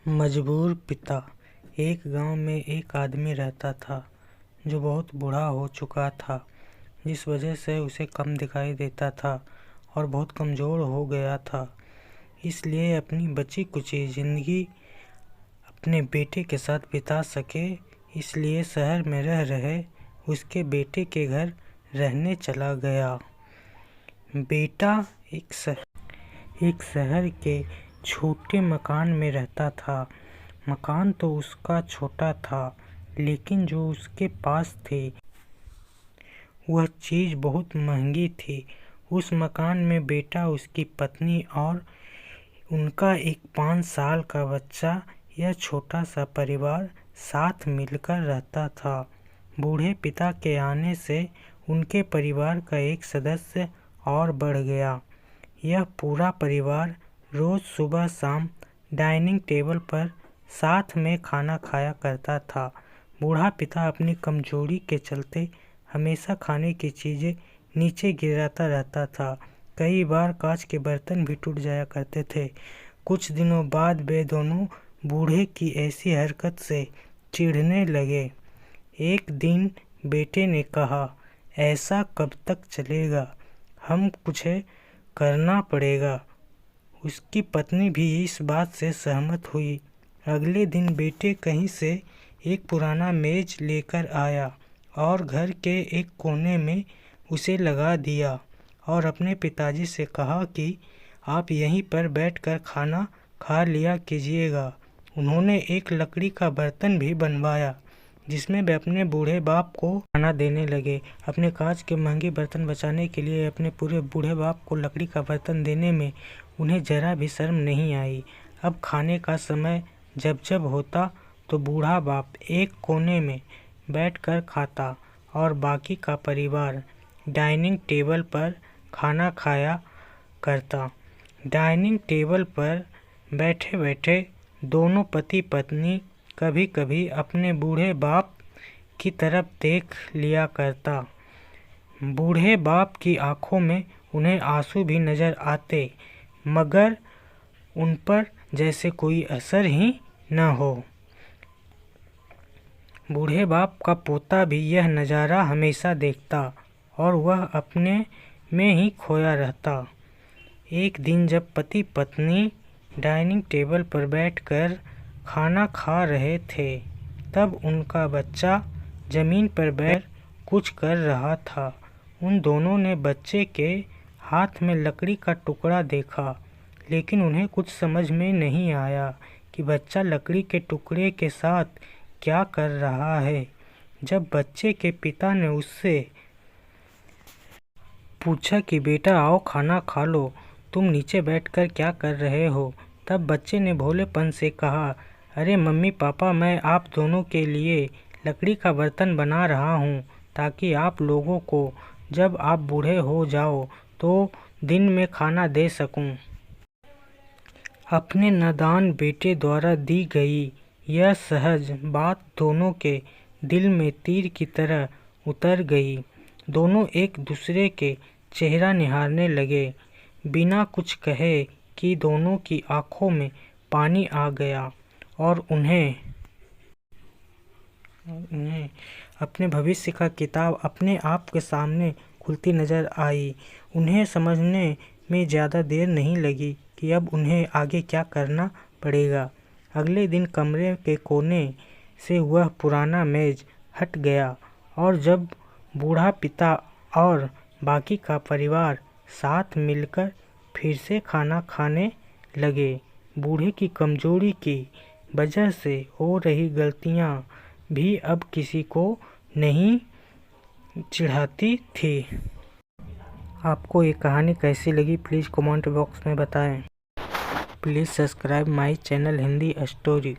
मजबूर पिता। एक गांव में एक आदमी रहता था जो बहुत बूढ़ा हो चुका था, जिस वजह से उसे कम दिखाई देता था और बहुत कमज़ोर हो गया था। इसलिए अपनी बची कुची ज़िंदगी अपने बेटे के साथ बिता सके, इसलिए शहर में रह रहे उसके बेटे के घर रहने चला गया। बेटा एक शहर के छोटे मकान में रहता था। मकान तो उसका छोटा था, लेकिन जो उसके पास थे वह चीज़ बहुत महंगी थी। उस मकान में बेटा, उसकी पत्नी और उनका एक 5 साल का बच्चा, यह छोटा सा परिवार साथ मिलकर रहता था। बूढ़े पिता के आने से उनके परिवार का एक सदस्य और बढ़ गया। यह पूरा परिवार रोज़ सुबह शाम डाइनिंग टेबल पर साथ में खाना खाया करता था। बूढ़ा पिता अपनी कमजोरी के चलते हमेशा खाने की चीज़ें नीचे गिराता रहता था। कई बार कांच के बर्तन भी टूट जाया करते थे। कुछ दिनों बाद वे दोनों बूढ़े की ऐसी हरकत से चिढ़ने लगे। एक दिन बेटे ने कहा, ऐसा कब तक चलेगा, हम कुछ करना पड़ेगा। उसकी पत्नी भी इस बात से सहमत हुई। अगले दिन बेटे कहीं से एक पुराना मेज लेकर आया और घर के एक कोने में उसे लगा दिया और अपने पिताजी से कहा कि आप यहीं पर बैठकर खाना खा लिया कीजिएगा। उन्होंने एक लकड़ी का बर्तन भी बनवाया जिसमें वे अपने बूढ़े बाप को खाना देने लगे। अपने कांच के महंगे बर्तन बचाने के लिए अपने पूरे बूढ़े बाप को लकड़ी का बर्तन देने में उन्हें जरा भी शर्म नहीं आई। अब खाने का समय जब जब होता तो बूढ़ा बाप एक कोने में बैठकर खाता और बाकी का परिवार डाइनिंग टेबल पर खाना खाया करता। डाइनिंग टेबल पर बैठे बैठे दोनों पति पत्नी कभी कभी अपने बूढ़े बाप की तरफ देख लिया करता। बूढ़े बाप की आंखों में उन्हें आंसू भी नजर आते, मगर उन पर जैसे कोई असर ही न हो। बूढ़े बाप का पोता भी यह नज़ारा हमेशा देखता और वह अपने में ही खोया रहता। एक दिन जब पति पत्नी डाइनिंग टेबल पर बैठकर खाना खा रहे थे, तब उनका बच्चा ज़मीन पर बैठ कुछ कर रहा था। उन दोनों ने बच्चे के हाथ में लकड़ी का टुकड़ा देखा, लेकिन उन्हें कुछ समझ में नहीं आया कि बच्चा लकड़ी के टुकड़े के साथ क्या कर रहा है। जब बच्चे के पिता ने उससे पूछा कि बेटा आओ खाना खा लो, तुम नीचे बैठकर क्या कर रहे हो, तब बच्चे ने भोलेपन से कहा, अरे मम्मी पापा, मैं आप दोनों के लिए लकड़ी का बर्तन बना रहा हूँ ताकि आप लोगों को जब आप बूढ़े हो जाओ तो दिन में खाना दे सकूं। अपने नादान बेटे द्वारा दी गई यह सहज बात दोनों के दिल में तीर की तरह उतर गई। दोनों एक दूसरे के चेहरा निहारने लगे। बिना कुछ कहे कि दोनों की आंखों में पानी आ गया और उन्हें अपने भविष्य का किताब अपने आप के सामने खुलती नजर आई। उन्हें समझने में ज़्यादा देर नहीं लगी कि अब उन्हें आगे क्या करना पड़ेगा। अगले दिन कमरे के कोने से वह पुराना मेज हट गया और जब बूढ़ा पिता और बाकी का परिवार साथ मिलकर फिर से खाना खाने लगे, बूढ़े की कमजोरी की वजह से हो रही गलतियां भी अब किसी को नहीं चिढ़ाती थी। आपको ये कहानी कैसी लगी प्लीज़ कमेंट बॉक्स में बताएं। Please subscribe my channel Hindi story.